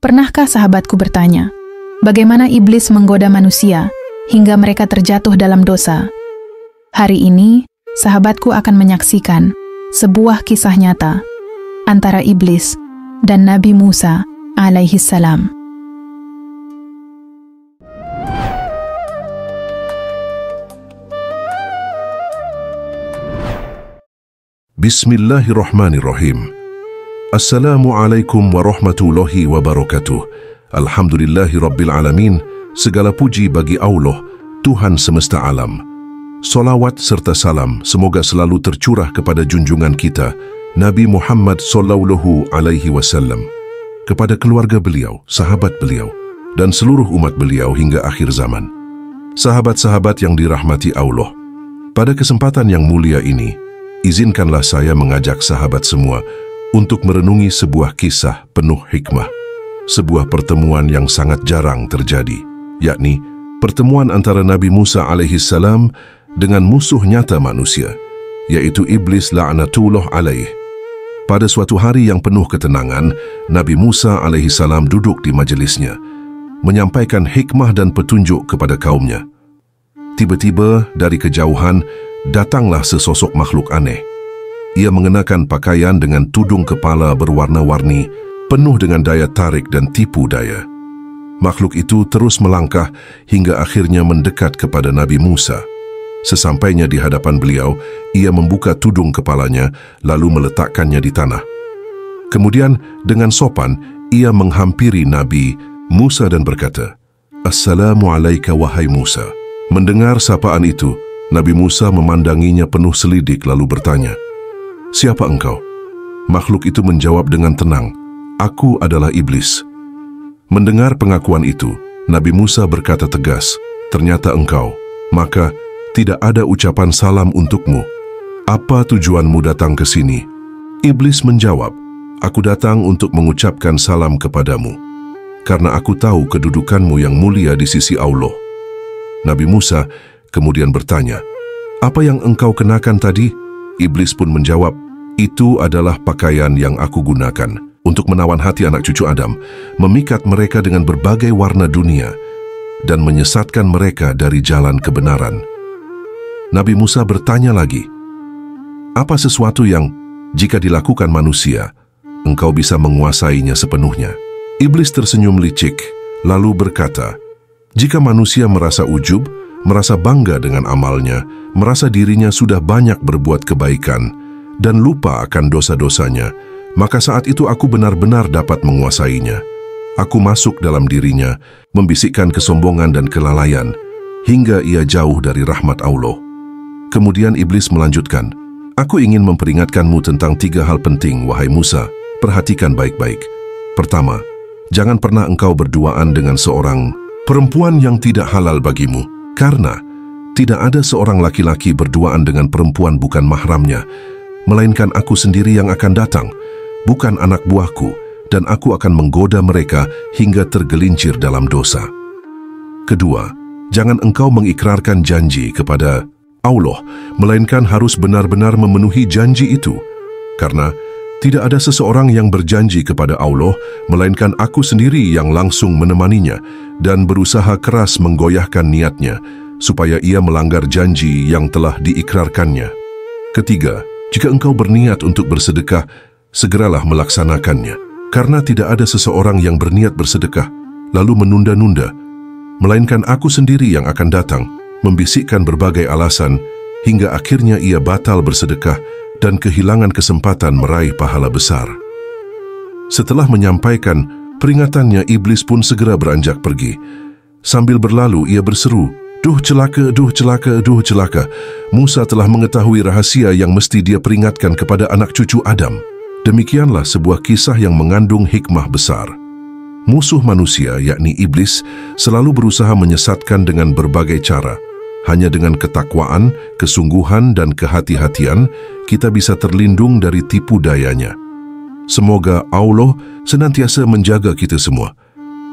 Pernahkah sahabatku bertanya, bagaimana iblis menggoda manusia hingga mereka terjatuh dalam dosa? Hari ini, sahabatku akan menyaksikan sebuah kisah nyata antara iblis dan Nabi Musa alaihissalam. Bismillahirrahmanirrahim. Assalamualaikum warahmatullahi wabarakatuh. Alhamdulillahi rabbil alamin. Segala puji bagi Allah, Tuhan semesta alam. Solawat serta salam semoga selalu tercurah kepada junjungan kita, Nabi Muhammad sallallahu alaihi wasallam, kepada keluarga beliau, sahabat beliau, dan seluruh umat beliau hingga akhir zaman. Sahabat-sahabat yang dirahmati Allah, pada kesempatan yang mulia ini, izinkanlah saya mengajak sahabat semua untuk merenungi sebuah kisah penuh hikmah. Sebuah pertemuan yang sangat jarang terjadi, yakni pertemuan antara Nabi Musa alaihissalam dengan musuh nyata manusia, yaitu iblis la'natullah alaih. Pada suatu hari yang penuh ketenangan, Nabi Musa alaihissalam duduk di majelisnya, menyampaikan hikmah dan petunjuk kepada kaumnya. Tiba-tiba dari kejauhan, datanglah sesosok makhluk aneh. Ia mengenakan pakaian dengan tudung kepala berwarna-warni, penuh dengan daya tarik dan tipu daya. Makhluk itu terus melangkah hingga akhirnya mendekat kepada Nabi Musa. Sesampainya di hadapan beliau, ia membuka tudung kepalanya lalu meletakkannya di tanah. Kemudian dengan sopan, ia menghampiri Nabi Musa dan berkata, "Assalamualaikum wahai Musa." Mendengar sapaan itu, Nabi Musa memandanginya penuh selidik lalu bertanya, "Siapa engkau?" Makhluk itu menjawab dengan tenang, "Aku adalah iblis." Mendengar pengakuan itu, Nabi Musa berkata tegas, "Ternyata engkau, maka tidak ada ucapan salam untukmu. Apa tujuanmu datang ke sini?" Iblis menjawab, "Aku datang untuk mengucapkan salam kepadamu, karena aku tahu kedudukanmu yang mulia di sisi Allah." Nabi Musa kemudian bertanya, "Apa yang engkau kenakan tadi?" Iblis pun menjawab, "Itu adalah pakaian yang aku gunakan untuk menawan hati anak cucu Adam, memikat mereka dengan berbagai warna dunia, dan menyesatkan mereka dari jalan kebenaran." Nabi Musa bertanya lagi, "Apa sesuatu yang, jika dilakukan manusia, engkau bisa menguasainya sepenuhnya?" Iblis tersenyum licik, lalu berkata, "Jika manusia merasa ujub, merasa bangga dengan amalnya, merasa dirinya sudah banyak berbuat kebaikan, dan lupa akan dosa-dosanya, maka saat itu aku benar-benar dapat menguasainya. Aku masuk dalam dirinya, membisikkan kesombongan dan kelalaian, hingga ia jauh dari rahmat Allah." Kemudian iblis melanjutkan, "Aku ingin memperingatkanmu tentang 3 hal penting, wahai Musa. Perhatikan baik-baik. Pertama, jangan pernah engkau berduaan dengan seorang perempuan yang tidak halal bagimu, karena tidak ada seorang laki-laki berduaan dengan perempuan bukan mahramnya, melainkan aku sendiri yang akan datang, bukan anak buahku, dan aku akan menggoda mereka hingga tergelincir dalam dosa. Kedua, jangan engkau mengikrarkan janji kepada Allah, melainkan harus benar-benar memenuhi janji itu, karena tidak ada seseorang yang berjanji kepada Allah, melainkan aku sendiri yang langsung menemaninya dan berusaha keras menggoyahkan niatnya, supaya ia melanggar janji yang telah diikrarkannya. Ketiga, jika engkau berniat untuk bersedekah, segeralah melaksanakannya, karena tidak ada seseorang yang berniat bersedekah, lalu menunda-nunda, melainkan aku sendiri yang akan datang, membisikkan berbagai alasan, hingga akhirnya ia batal bersedekah dan kehilangan kesempatan meraih pahala besar." Setelah menyampaikan peringatannya, iblis pun segera beranjak pergi. Sambil berlalu, ia berseru, "Duh celaka, duh celaka, duh celaka. Musa telah mengetahui rahasia yang mesti dia peringatkan kepada anak cucu Adam." Demikianlah sebuah kisah yang mengandung hikmah besar. Musuh manusia, yakni iblis, selalu berusaha menyesatkan dengan berbagai cara. Hanya dengan ketakwaan, kesungguhan, dan kehati-hatian, kita bisa terlindung dari tipu dayanya. Semoga Allah senantiasa menjaga kita semua.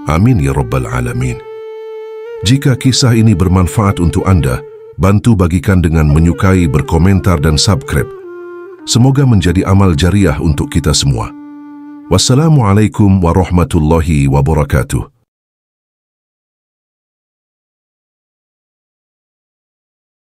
Amin ya Rabbal Alamin. Jika kisah ini bermanfaat untuk Anda, bantu bagikan dengan menyukai, berkomentar, dan subscribe. Semoga menjadi amal jariah untuk kita semua. Wassalamualaikum warahmatullahi wabarakatuh.